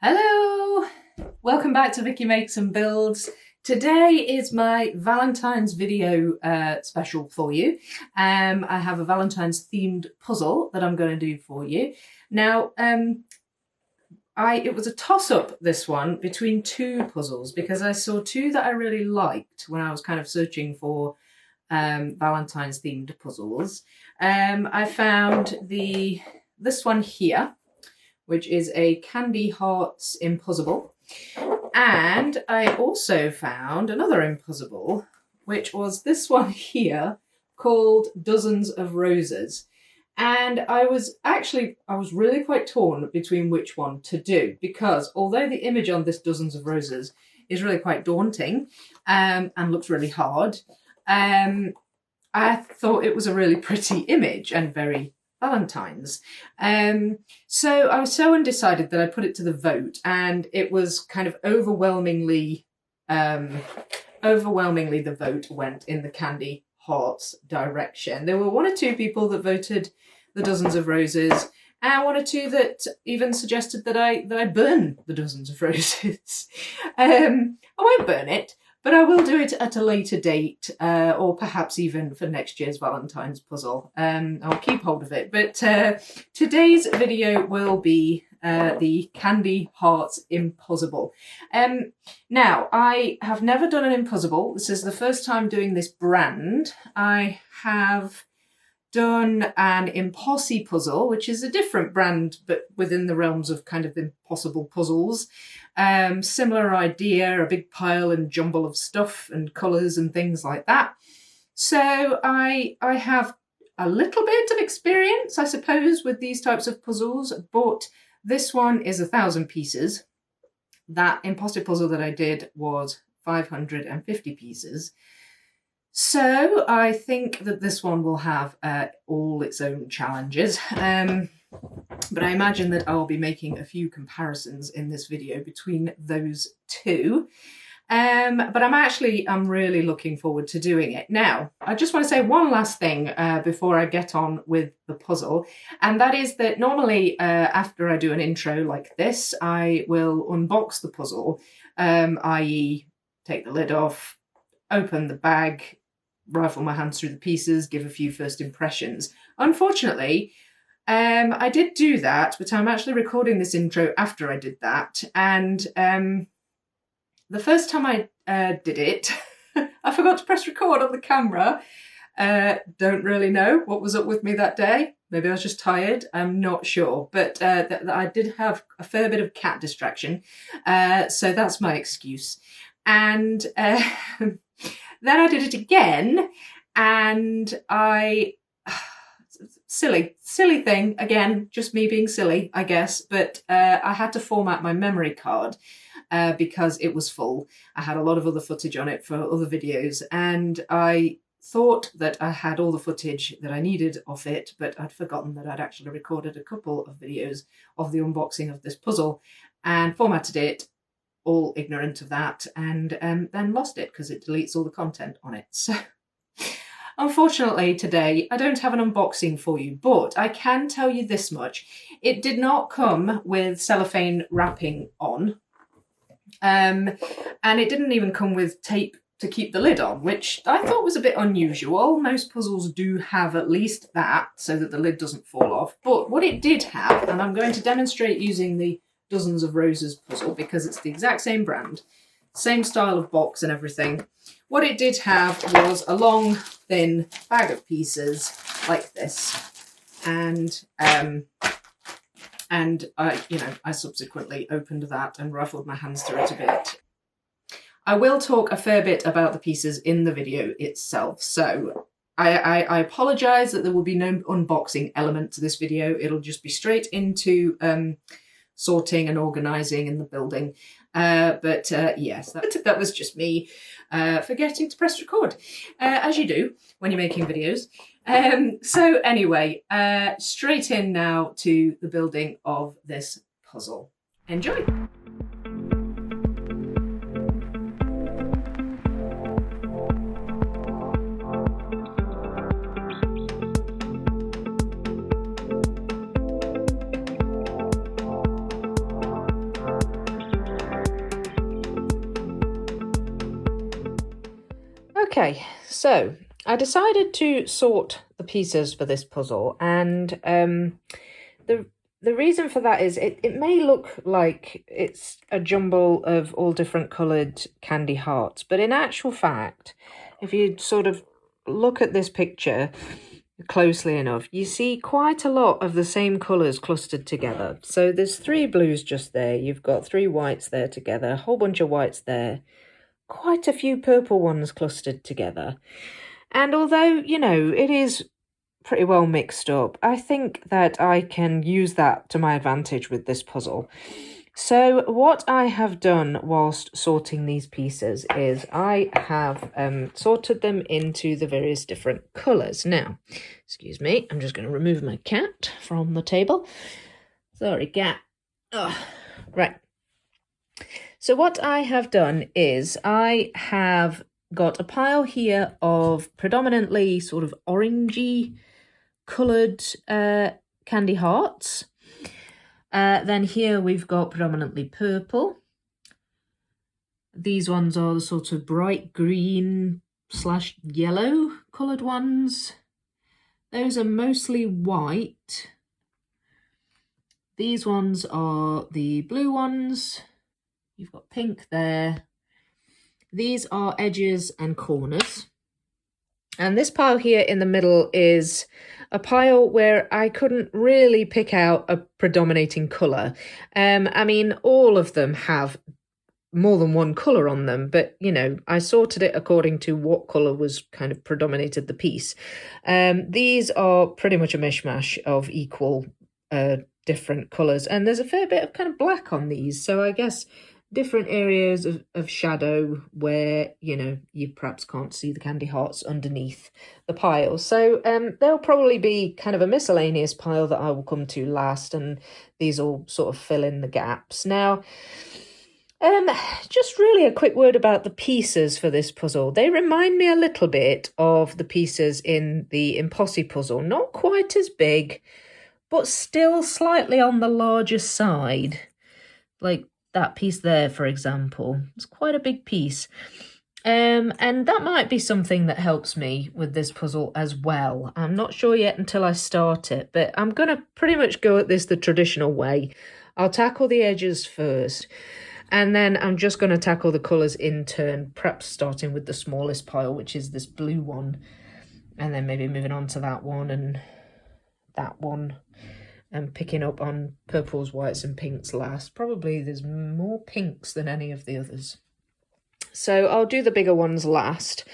Hello! Welcome back to Vicky Makes and Builds. Today is my Valentine's video special for you. I have a Valentine's themed puzzle that I'm going to do for you. Now, it was a toss-up, this one, between two puzzles because I saw two that I really liked when I was kind of searching for Valentine's themed puzzles. I found this one here, which is a Candy Hearts Impossible. And I also found another Impossible, which was this one here called Dozens of Roses. And I was really quite torn between which one to do, because although the image on this Dozens of Roses is really quite daunting and looks really hard, I thought it was a really pretty image and very Valentine's. So I was so undecided that I put it to the vote, and it was kind of overwhelmingly the vote went in the Candy Hearts direction. There were one or two people that voted the Dozens of Roses, and one or two that even suggested that I burn the Dozens of Roses. I won't burn it, but I will do it at a later date, or perhaps even for next year's Valentine's puzzle. I'll keep hold of it. But today's video will be the Candy Hearts Impossible. Now, I have never done an Impossible. This is the first time doing this brand. I have done an Impossipuzzle, which is a different brand, but within the realms of kind of impossible puzzles. Similar idea, a big pile and jumble of stuff and colours and things like that. So I have a little bit of experience, I suppose, with these types of puzzles, but this one is 1,000 pieces. That Impossipuzzle that I did was 550 pieces. So I think that this one will have all its own challenges. But I imagine that I'll be making a few comparisons in this video between those two. But I'm really looking forward to doing it. Now, I just want to say one last thing before I get on with the puzzle. And that is that normally after I do an intro like this, I will unbox the puzzle, i.e. take the lid off, open the bag, rifle my hands through the pieces, give a few first impressions. Unfortunately, I did do that, but I'm actually recording this intro after I did that. And the first time I did it, I forgot to press record on the camera. Don't really know what was up with me that day. Maybe I was just tired. I'm not sure. But I did have a fair bit of cat distraction. So that's my excuse. And then I did it again, and silly thing, again, just me being silly, I guess, but I had to format my memory card because it was full. I had a lot of other footage on it for other videos, and I thought that I had all the footage that I needed of it, but I'd forgotten that I'd actually recorded a couple of videos of the unboxing of this puzzle and formatted it, all ignorant of that, and then lost it because it deletes all the content on it. So unfortunately today I don't have an unboxing for you, but I can tell you this much. It did not come with cellophane wrapping on, and it didn't even come with tape to keep the lid on, which I thought was a bit unusual. Most puzzles do have at least that so that the lid doesn't fall off, but what it did have, and I'm going to demonstrate using the Dozens of Roses puzzle because it's the exact same brand, same style of box and everything. What it did have was a long, thin bag of pieces like this, and I subsequently opened that and ruffled my hands through it a bit. I will talk a fair bit about the pieces in the video itself, so I apologise that there will be no unboxing element to this video. It'll just be straight into sorting and organising in the building. Yes, that was just me forgetting to press record, as you do when you're making videos. So anyway, straight in now to the building of this puzzle. Enjoy! Okay, so I decided to sort the pieces for this puzzle, and the reason for that is it may look like it's a jumble of all different coloured candy hearts, but in actual fact, if you sort of look at this picture closely enough, you see quite a lot of the same colours clustered together. So there's 3 blues just there, you've got 3 whites there together, a whole bunch of whites there, quite a few purple ones clustered together. And although, you know, it is pretty well mixed up, I think that I can use that to my advantage with this puzzle. So what I have done whilst sorting these pieces is I have sorted them into the various different colours. Now, excuse me, I'm just going to remove my cat from the table. Sorry, cat. Oh, right. So what I have done is I have got a pile here of predominantly sort of orangey coloured candy hearts. Then here we've got predominantly purple. These ones are the sort of bright green / yellow coloured ones. Those are mostly white. These ones are the blue ones. You've got pink there. These are edges and corners. And this pile here in the middle is a pile where I couldn't really pick out a predominating colour. I mean, all of them have more than one colour on them, but, you know, I sorted it according to what colour was kind of predominated the piece. These are pretty much a mishmash of equal different colours, and there's a fair bit of kind of black on these, so I guess different areas of shadow where, you know, you perhaps can't see the candy hearts underneath the pile. So there'll probably be kind of a miscellaneous pile that I will come to last, and these will sort of fill in the gaps. Now, just really a quick word about the pieces for this puzzle. They remind me a little bit of the pieces in the Impossipuzzle. Not quite as big, but still slightly on the larger side. Like that piece there, for example. It's quite a big piece. And that might be something that helps me with this puzzle as well. I'm not sure yet until I start it, but I'm going to pretty much go at this the traditional way. I'll tackle the edges first, and then I'm just going to tackle the colours in turn, perhaps starting with the smallest pile, which is this blue one, and then maybe moving on to that one and that one, and picking up on purples, whites and pinks last. Probably there's more pinks than any of the others. So I'll do the bigger ones last.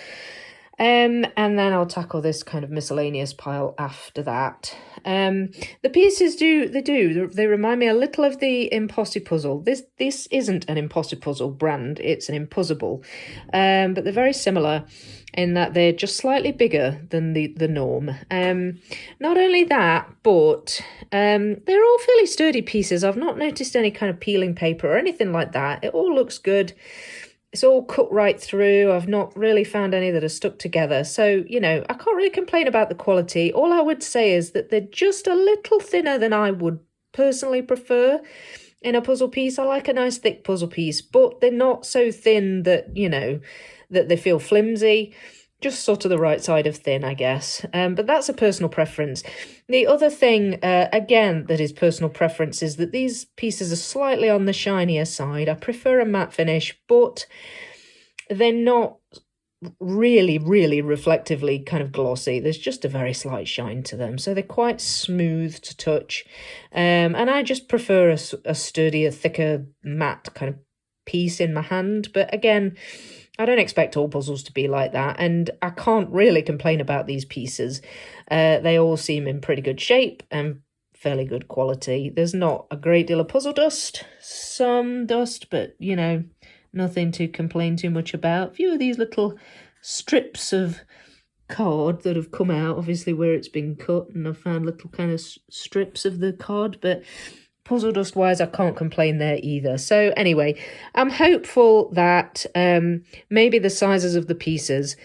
And then I'll tackle this kind of miscellaneous pile after that. The pieces they remind me a little of the Impossipuzzle. This isn't an Impossipuzzle brand, it's an IMPUZZIBLE. But they're very similar in that they're just slightly bigger than the norm. Not only that, but they're all fairly sturdy pieces. I've not noticed any kind of peeling paper or anything like that. It all looks good. It's all cut right through. I've not really found any that are stuck together. So, you know, I can't really complain about the quality. All I would say is that they're just a little thinner than I would personally prefer in a puzzle piece. I like a nice thick puzzle piece, but they're not so thin that, you know, that they feel flimsy. Just sort of the right side of thin, I guess. But that's a personal preference. The other thing, again, that is personal preference is that these pieces are slightly on the shinier side. I prefer a matte finish, but they're not really, really reflectively kind of glossy. There's just a very slight shine to them. So they're quite smooth to touch. And I just prefer a sturdier, thicker, matte kind of piece in my hand. But again, I don't expect all puzzles to be like that, and I can't really complain about these pieces. They all seem in pretty good shape and fairly good quality. There's not a great deal of puzzle dust, some dust, but, you know, nothing to complain too much about. A few of these little strips of card that have come out, obviously where it's been cut, and I've found little kind of strips of the card, but puzzle dust wise, I can't complain there either. So anyway, I'm hopeful that maybe the sizes of the pieces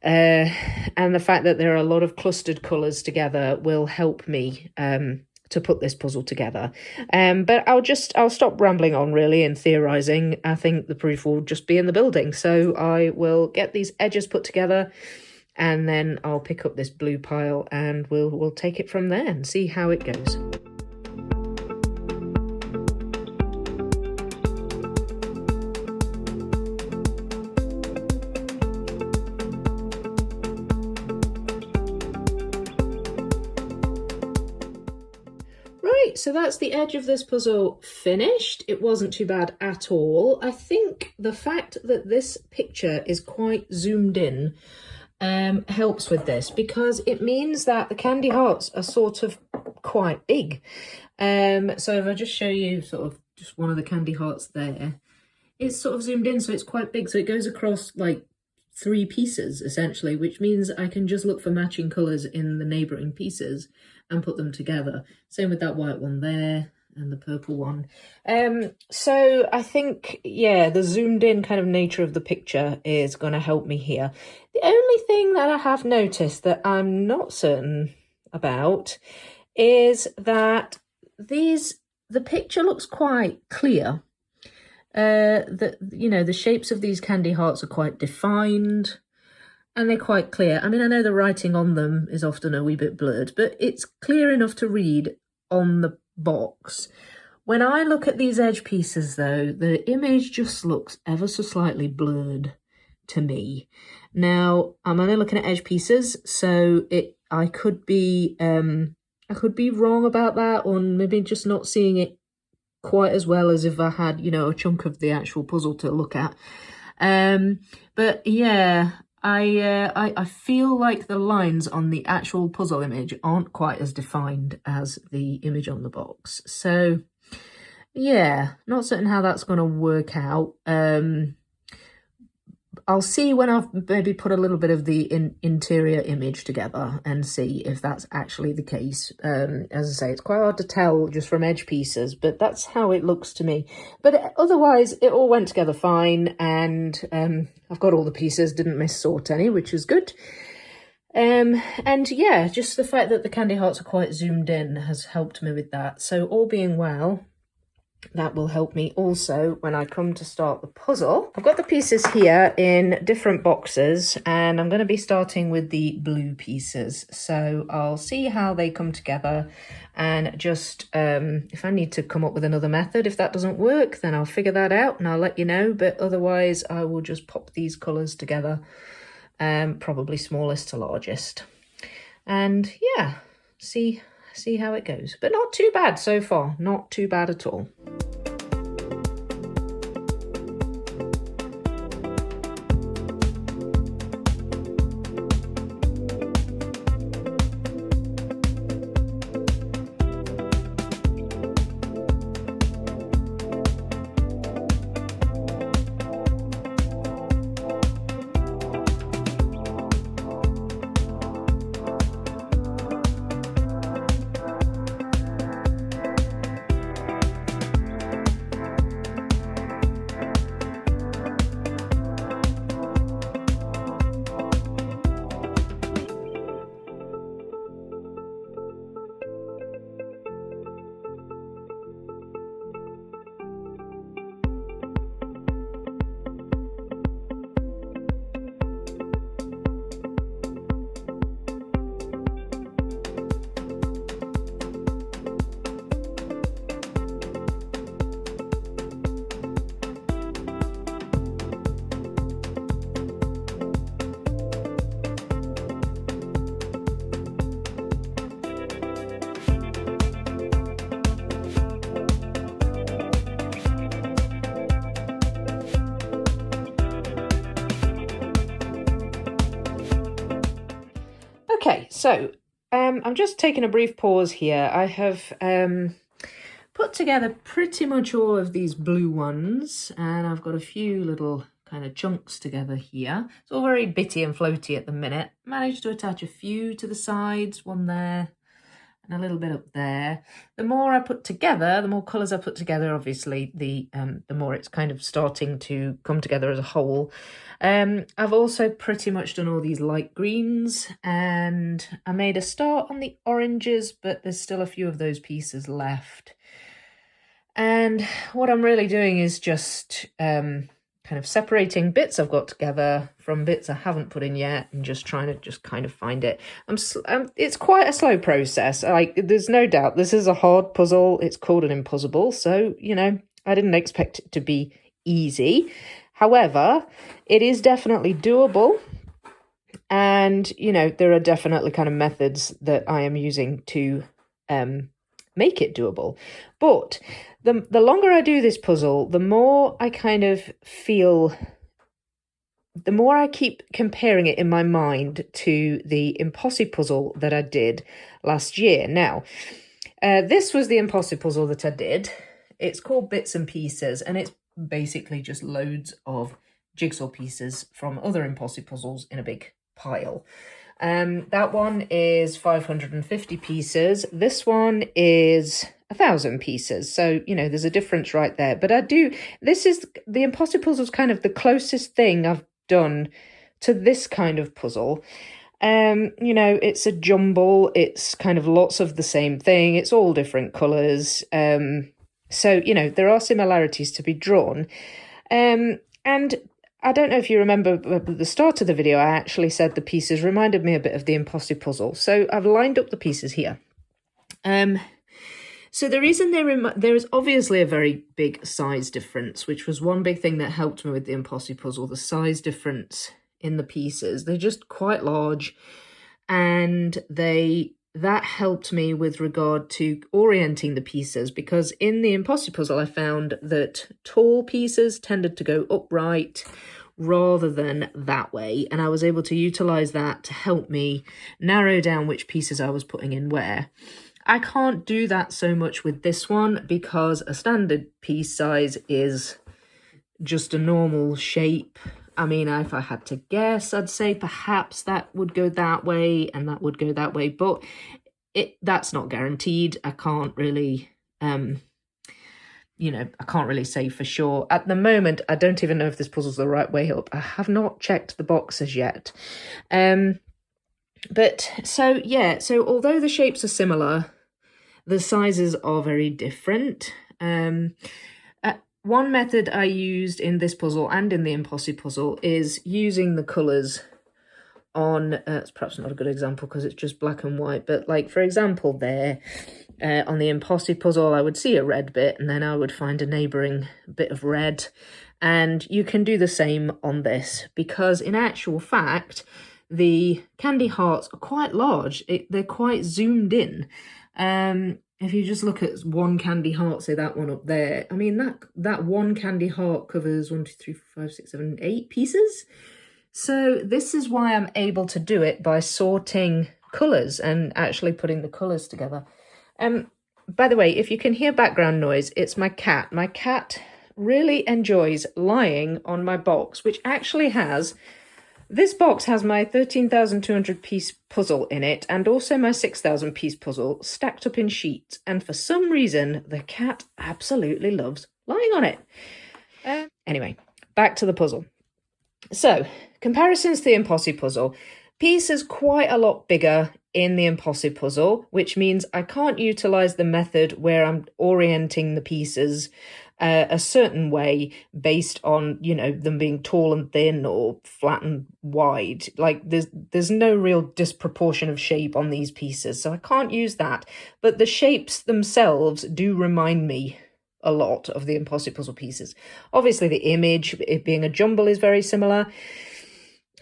and the fact that there are a lot of clustered colours together will help me to put this puzzle together. But I'll stop rambling on really and theorizing. I think the proof will just be in the building. So I will get these edges put together, and then I'll pick up this blue pile and we'll take it from there and see how it goes. Right, so that's the edge of this puzzle finished. It wasn't too bad at all. I think the fact that this picture is quite zoomed in helps with this, because it means that the candy hearts are sort of quite big. So if I just show you sort of just one of the candy hearts there, it's sort of zoomed in, so it's quite big. So it goes across like 3 pieces essentially, which means I can just look for matching colours in the neighbouring pieces and put them together. Same with that white one there and the purple one. So I think, yeah, the zoomed in kind of nature of the picture is going to help me here. The only thing that I have noticed that I'm not certain about is that the picture looks quite clear. The shapes of these candy hearts are quite defined and they're quite clear. I mean, I know the writing on them is often a wee bit blurred, but it's clear enough to read on the box. When I look at these edge pieces though, the image just looks ever so slightly blurred to me. Now, I'm only looking at edge pieces, so I could be wrong about that, or maybe just not seeing it quite as well as if I had, a chunk of the actual puzzle to look at. But yeah, I feel like the lines on the actual puzzle image aren't quite as defined as the image on the box. So yeah, not certain how that's going to work out. I'll see when I've maybe put a little bit of the interior image together and see if that's actually the case. As I say, it's quite hard to tell just from edge pieces, but that's how it looks to me. But otherwise, it all went together fine, and I've got all the pieces, didn't miss sort any, which is good. And yeah, just the fact that the candy hearts are quite zoomed in has helped me with that. So all being well, that will help me also when I come to start the puzzle. I've got the pieces here in different boxes, and I'm going to be starting with the blue pieces. So I'll see how they come together, and just if I need to come up with another method, if that doesn't work, then I'll figure that out and I'll let you know. But otherwise, I will just pop these colours together, probably smallest to largest. And yeah, see how it goes. But not too bad so far, not too bad at all. Okay, so I'm just taking a brief pause here. I have put together pretty much all of these blue ones, and I've got a few little kind of chunks together here. It's all very bitty and floaty at the minute. Managed to attach a few to the sides, one there and a little bit up there. The more I put together, the more colours I put together, obviously, the more it's kind of starting to come together as a whole. I've also pretty much done all these light greens, and I made a start on the oranges, but there's still a few of those pieces left. And what I'm really doing is just kind of separating bits I've got together from bits I haven't put in yet, and just trying to just kind of find it. It's quite a slow process. Like, there's no doubt this is a hard puzzle. It's called an Impossible, so, you know, I didn't expect it to be easy. However, it is definitely doable. And, you know, there are definitely kind of methods that I am using to make it doable. But the longer I do this puzzle, the more I kind of feel, the more I keep comparing it in my mind to the Impossipuzzle that I did last year. Now, this was the Impossipuzzle that I did. It's called Bits and Pieces, and it's basically just loads of jigsaw pieces from other Impossipuzzles in a big pile. That one is 550 pieces. This one is 1,000 pieces. So, you know, there's a difference right there. But this is, the Impossipuzzle's kind of the closest thing I've done to this kind of puzzle. You know, it's a jumble. It's kind of lots of the same thing. It's all different colours. So, you know, there are similarities to be drawn. And I don't know if you remember at the start of the video, I actually said the pieces reminded me a bit of the Impossipuzzle. So I've lined up the pieces here. So the reason there is obviously a very big size difference, which was one big thing that helped me with the Impossipuzzle, the size difference in the pieces. They're just quite large, and that helped me with regard to orienting the pieces, because in the Impossipuzzle I found that tall pieces tended to go upright rather than that way, and I was able to utilize that to help me narrow down which pieces I was putting in where. I can't do that so much with this one because a standard piece size is just a normal shape. I mean, if I had to guess, I'd say perhaps that would go that way and that would go that way, but that's not guaranteed. I can't really, you know, I can't really say for sure. At the moment, I don't even know if this puzzle's the right way up. I have not checked the boxes yet. But so, yeah, so although the shapes are similar, the sizes are very different. One method I used in this puzzle and in the Impossipuzzle is using the colours on, it's perhaps not a good example because it's just black and white, but like, for example, there, on the Impossipuzzle, I would see a red bit and then I would find a neighbouring bit of red. And you can do the same on this, because in actual fact, the candy hearts are quite large. They're quite zoomed in. If you just look at one candy heart, say that one up there, I mean, that one candy heart covers 1, 2, 3, 4, 5, 6, 7, 8 pieces. So this is why I'm able to do it by sorting colours and actually putting the colours together. By the way, if you can hear background noise, it's my cat. My cat really enjoys lying on my box, which actually has... This box has my 13,200 piece puzzle in it, and also my 6,000 piece puzzle stacked up in sheets. And for some reason, the cat absolutely loves lying on it. Anyway, back to the puzzle. So, comparisons to the Impossipuzzle. Piece is quite a lot bigger in the Impossipuzzle, which means I can't utilise the method where I'm orienting the pieces a certain way based on, you know, them being tall and thin or flat and wide. Like, there's no real disproportion of shape on these pieces, so I can't use that. But the shapes themselves do remind me a lot of the Impossipuzzle pieces. Obviously, the image, it being a jumble, is very similar.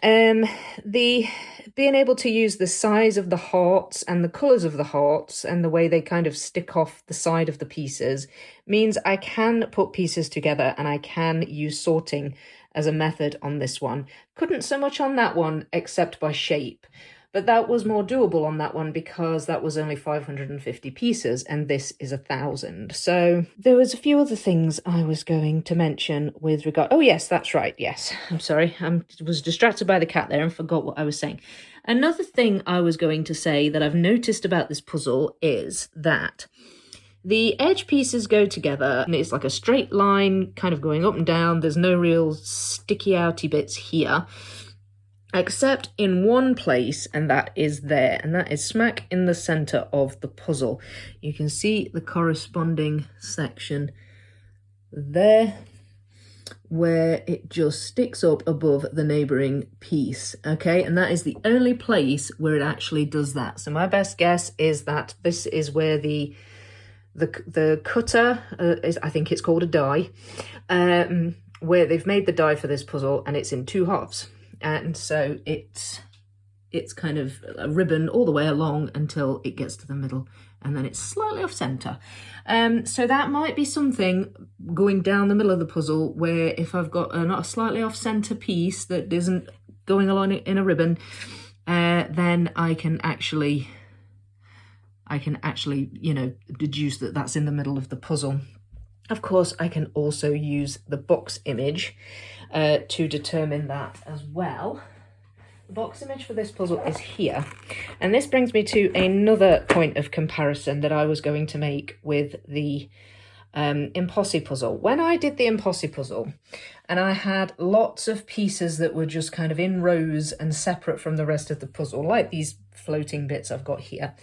The being able to use the size of the hearts and the colours of the hearts and the way they kind of stick off the side of the pieces means I can put pieces together, and I can use sorting as a method on this one. Couldn't so much on that one except by shape. But that was more doable on that one because that was only 550 pieces and this is 1,000. So there was a few other things I was going to mention with regard... Oh yes, that's right, yes. I'm sorry, I was distracted by the cat there and forgot what I was saying. Another thing I was going to say that I've noticed about this puzzle is that the edge pieces go together and it's like a straight line kind of going up and down. There's no real sticky outy bits here, except in one place, and that is there, and that is smack in the center of the puzzle. You can see the corresponding section there where it just sticks up above the neighboring piece, okay? And that is the only place where it actually does that. So my best guess is that this is where the cutter is, I think it's called a die, where they've made the die for this puzzle and it's in 2 halves. And so it's kind of a ribbon all the way along until it gets to the middle, and then it's slightly off center. So that might be something going down the middle of the puzzle where if I've got a slightly off center piece that isn't going along in a ribbon, then I can actually, you know, deduce that that's in the middle of the puzzle. Of course, I can also use the box image to determine that as well. The box image for this puzzle is here. And this brings me to another point of comparison that I was going to make with the Impossipuzzle. When I did the Impossipuzzle, and I had lots of pieces that were just kind of in rows and separate from the rest of the puzzle, like these floating bits I've got here,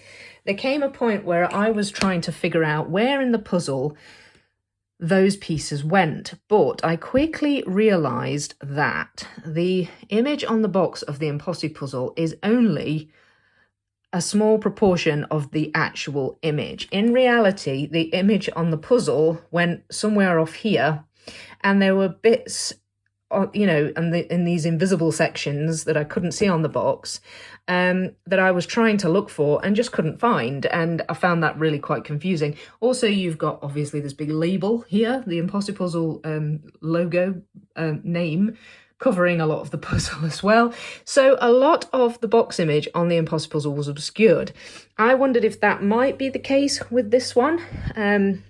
there came a point where I was trying to figure out where in the puzzle those pieces went, but I quickly realised that the image on the box of the Impossipuzzle is only a small proportion of the actual image. In reality, the image on the puzzle went somewhere off here, and there were bits, you know, in these invisible sections that I couldn't see on the box, that I was trying to look for and just couldn't find, and I found that really quite confusing. Also, you've got obviously this big label here, the Impossipuzzle logo name, covering a lot of the puzzle as well. So a lot of the box image on the Impossipuzzle was obscured. I wondered if that might be the case with this one.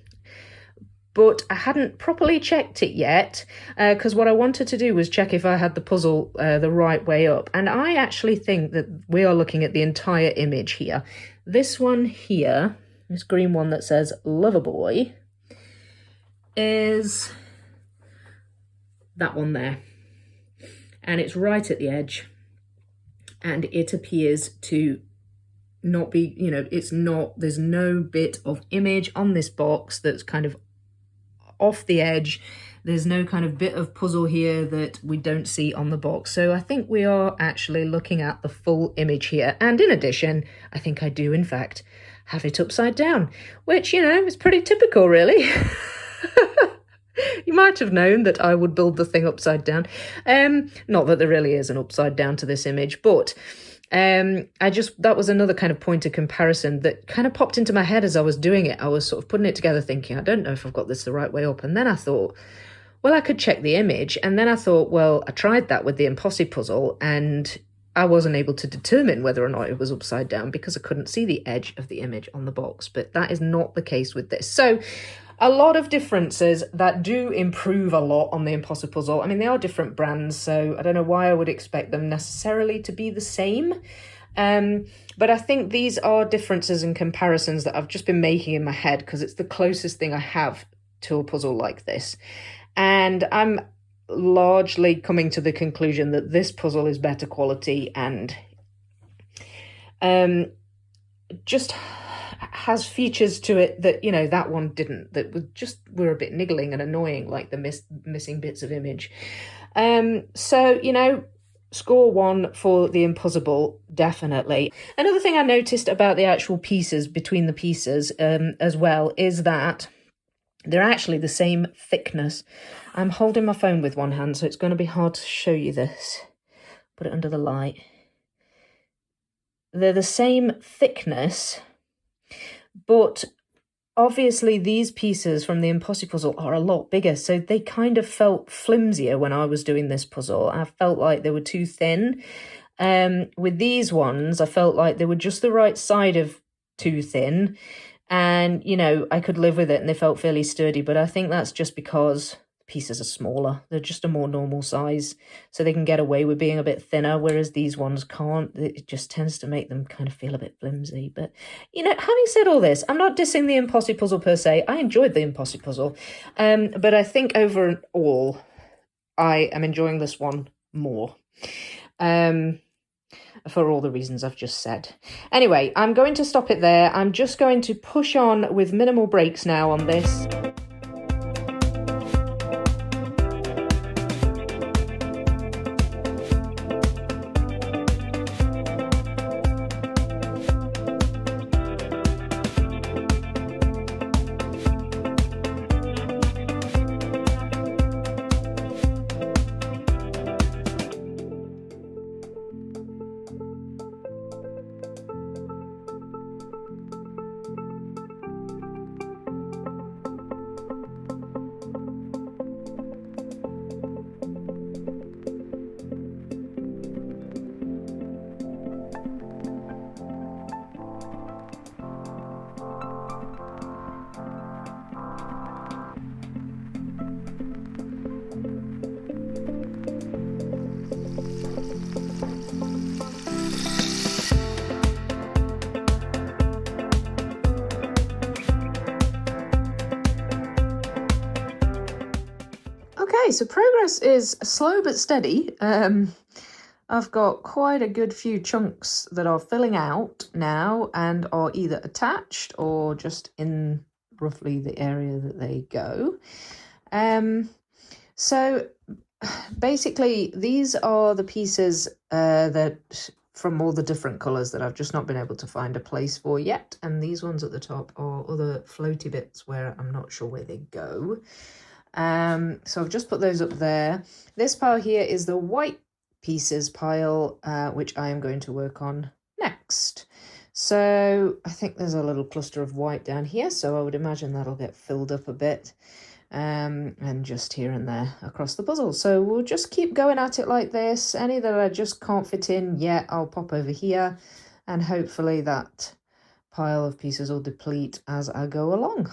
But I hadn't properly checked it yet, because what I wanted to do was check if I had the puzzle the right way up. And I actually think that we are looking at the entire image here. This one here, this green one that says Loverboy, is that one there. And it's right at the edge. And it appears to not be, you know, it's not, there's no bit of image on this box that's kind of off the edge. There's no kind of bit of puzzle here that we don't see on the box. So I think we are actually looking at the full image here. And in addition, I think I do in fact have it upside down, which, you know, is pretty typical really. You might have known that I would build the thing upside down. Not that there really is an upside down to this image, but that was another kind of point of comparison that kind of popped into my head as I was doing it. I was sort of putting it together thinking, I don't know if I've got this the right way up. And then I thought, well, I could check the image. And then I thought, well, I tried that with the Impossipuzzle and I wasn't able to determine whether or not it was upside down because I couldn't see the edge of the image on the box. But that is not the case with this. So a lot of differences that do improve a lot on the Impossipuzzle. I mean, they are different brands, so I don't know why I would expect them necessarily to be the same. But I think these are differences and comparisons that I've just been making in my head because it's the closest thing I have to a puzzle like this. And I'm largely coming to the conclusion that this puzzle is better quality and just has features to it that, you know, that one didn't, that were a bit niggling and annoying, like the missing bits of image. So, you know, score 1 for the Impossible, definitely. Another thing I noticed about the actual pieces, between the pieces as well, is that they're actually the same thickness. I'm holding my phone with one hand, so it's going to be hard to show you this. Put it under the light. They're the same thickness, but obviously these pieces from the Impossipuzzle are a lot bigger, so they kind of felt flimsier when I was doing this puzzle. I felt like they were too thin. With these ones, I felt like they were just the right side of too thin, and, you know, I could live with it and they felt fairly sturdy, but I think that's just because the pieces are smaller. They're just a more normal size, so they can get away with being a bit thinner, whereas these ones can't. It just tends to make them kind of feel a bit flimsy. But, you know, having said all this, I'm not dissing the Impossipuzzle per se. I enjoyed the Impossipuzzle, but I think overall, I am enjoying this one more. For all the reasons I've just said. Anyway, I'm going to stop it there. I'm just going to push on with minimal breaks now on this. Okay, so progress is slow but steady. I've got quite a good few chunks that are filling out now and are either attached or just in roughly the area that they go. So basically these are the pieces that from all the different colours that I've just not been able to find a place for yet, and these ones at the top are other floaty bits where I'm not sure where they go. So I've just put those up there. This pile here is the white pieces pile, which I am going to work on next. So I think there's a little cluster of white down here, so I would imagine that'll get filled up a bit, and just here and there across the puzzle. So we'll just keep going at it like this. Any that I just can't fit in yet, I'll pop over here, and hopefully that pile of pieces will deplete as I go along.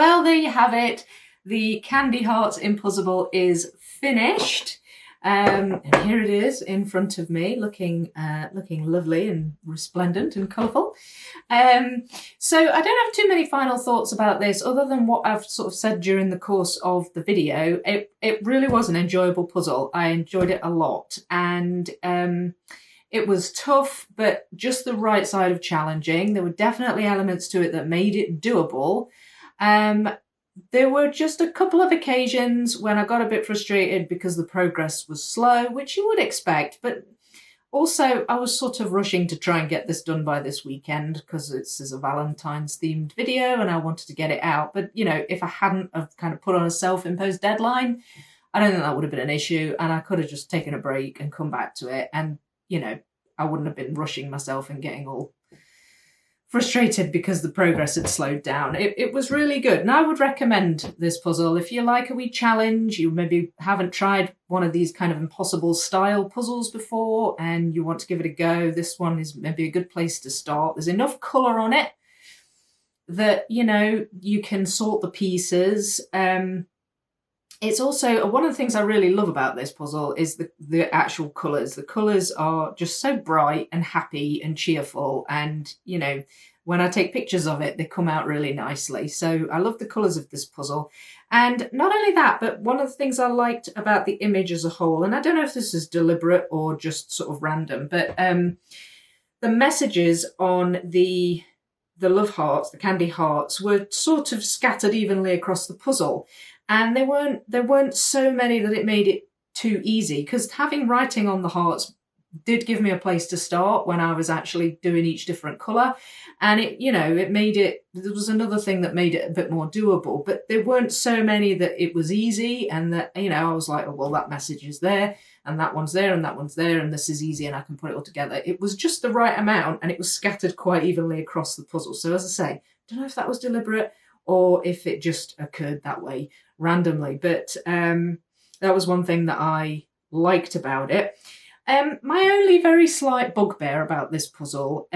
Well, there you have it. The Candy Hearts Impossible is finished. And here it is in front of me, looking lovely and resplendent and colourful. So I don't have too many final thoughts about this other than what I've sort of said during the course of the video. It really was an enjoyable puzzle. I enjoyed it a lot, and it was tough, but just the right side of challenging. There were definitely elements to it that made it doable. There were just a couple of occasions when I got a bit frustrated because the progress was slow, which you would expect, but also I was sort of rushing to try and get this done by this weekend because this is a Valentine's themed video and I wanted to get it out. But, you know, if I hadn't have kind of put on a self-imposed deadline, I don't think that would have been an issue, and I could have just taken a break and come back to it, and, you know, I wouldn't have been rushing myself and getting all frustrated because the progress had slowed down. It was really good, and I would recommend this puzzle if you like a wee challenge, you maybe haven't tried one of these kind of impossible style puzzles before and you want to give it a go. This one is maybe a good place to start. There's enough colour on it that, you know, you can sort the pieces. It's also, one of the things I really love about this puzzle is the actual colours. The colours are just so bright and happy and cheerful, and, you know, when I take pictures of it, they come out really nicely. So I love the colours of this puzzle. And not only that, but one of the things I liked about the image as a whole, and I don't know if this is deliberate or just sort of random, but the messages on the love hearts, the candy hearts, were sort of scattered evenly across the puzzle. And there weren't so many that it made it too easy, because having writing on the hearts did give me a place to start when I was actually doing each different colour. And it, you know, it made it, there was another thing that made it a bit more doable, but there weren't so many that it was easy, and that, you know, I was like, oh, well, that message is there, and that one's there, and that one's there, and this is easy, and I can put it all together. It was just the right amount, and it was scattered quite evenly across the puzzle. So as I say, I don't know if that was deliberate or if it just occurred that way randomly, but that was one thing that I liked about it. My only very slight bugbear about this puzzle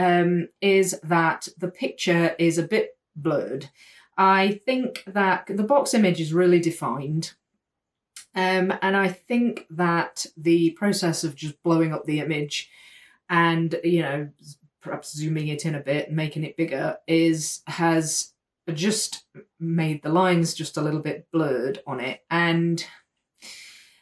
is that the picture is a bit blurred. I think that the box image is really defined, and I think that the process of just blowing up the image and, you know, perhaps zooming it in a bit and making it bigger has just made the lines just a little bit blurred on it. And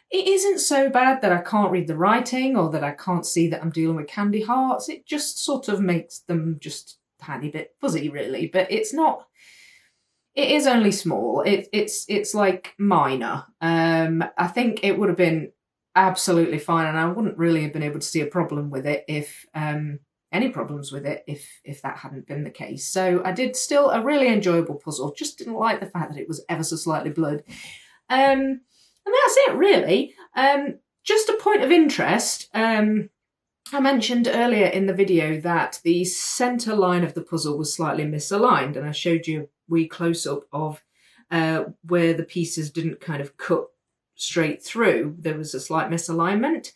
it isn't so bad that I can't read the writing or that I can't see that I'm dealing with candy hearts. It just sort of makes them just a tiny bit fuzzy, really. But it's not, it is only small. It's like minor. I think it would have been absolutely fine, and I wouldn't really have been able to see a problem with it if any problems with it if that hadn't been the case. So I did still a really enjoyable puzzle, just didn't like the fact that it was ever so slightly blurred. And that's it, really. Just a point of interest, I mentioned earlier in the video that the centre line of the puzzle was slightly misaligned, and I showed you a wee close-up of where the pieces didn't kind of cut straight through. There was a slight misalignment,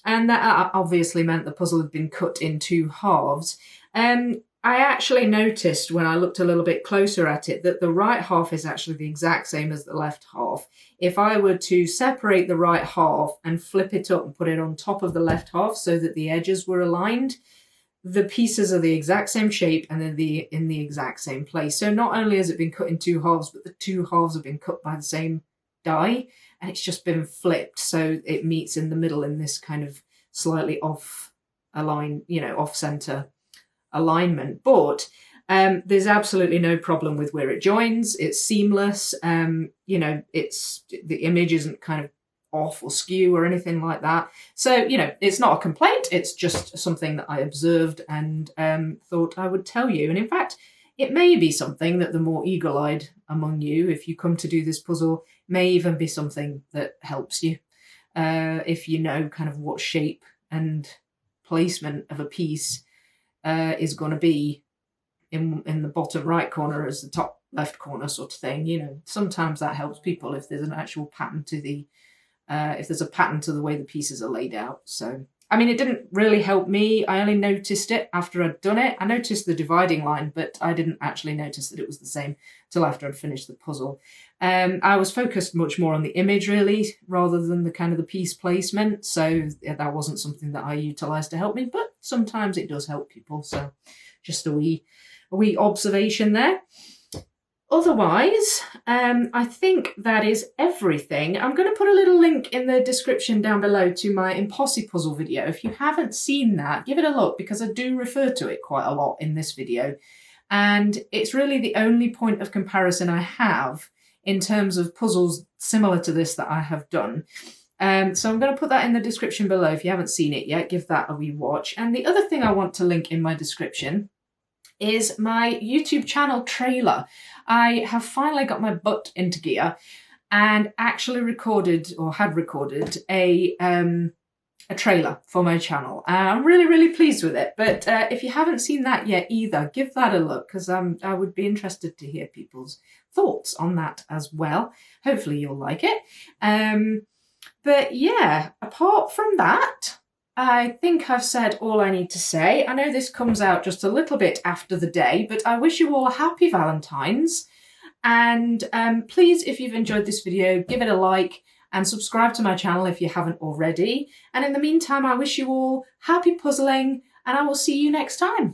and that obviously meant the puzzle had been cut in two halves. I actually noticed when I looked a little bit closer at it that the right half is actually the exact same as the left half. If I were to separate the right half and flip it up and put it on top of the left half so that the edges were aligned, the pieces are the exact same shape and they're in the exact same place. So not only has it been cut in two halves, but the two halves have been cut by the same die, and it's just been flipped so it meets in the middle in this kind of slightly off align, you know, off center alignment. But there's absolutely no problem with where it joins. It's seamless. You know, it's, the image isn't kind of off or skew or anything like that. So, you know, it's not a complaint. It's just something that I observed and thought I would tell you. And in fact, it may be something that the more eagle-eyed among you, if you come to do this puzzle, may even be something that helps you. If you know kind of what shape and placement of a piece is going to be in the bottom right corner as the top left corner sort of thing. You know, sometimes that helps people if there's an actual pattern to the if there's a pattern to the way the pieces are laid out. So I mean, it didn't really help me. I only noticed it after I'd done it. I noticed the dividing line, but I didn't actually notice that it was the same till after I'd finished the puzzle. I was focused much more on the image, really, rather than the kind of the piece placement. So that wasn't something that I utilised to help me, but sometimes it does help people. So just a wee observation there. Otherwise, I think that is everything. I'm going to put a little link in the description down below to my Impossipuzzle video. If you haven't seen that, give it a look, because I do refer to it quite a lot in this video. And it's really the only point of comparison I have in terms of puzzles similar to this that I have done. So I'm going to put that in the description below. If you haven't seen it yet, give that a wee watch. And the other thing I want to link in my description is my YouTube channel trailer. I have finally got my butt into gear and actually recorded, or had recorded, a trailer for my channel. I'm really, really pleased with it. But if you haven't seen that yet either, give that a look, because I would be interested to hear people's thoughts on that as well. Hopefully you'll like it. But yeah, apart from that, I think I've said all I need to say. I know this comes out just a little bit after the day, but I wish you all a happy Valentine's. And please, if you've enjoyed this video, give it a like and subscribe to my channel if you haven't already. And in the meantime, I wish you all happy puzzling, and I will see you next time.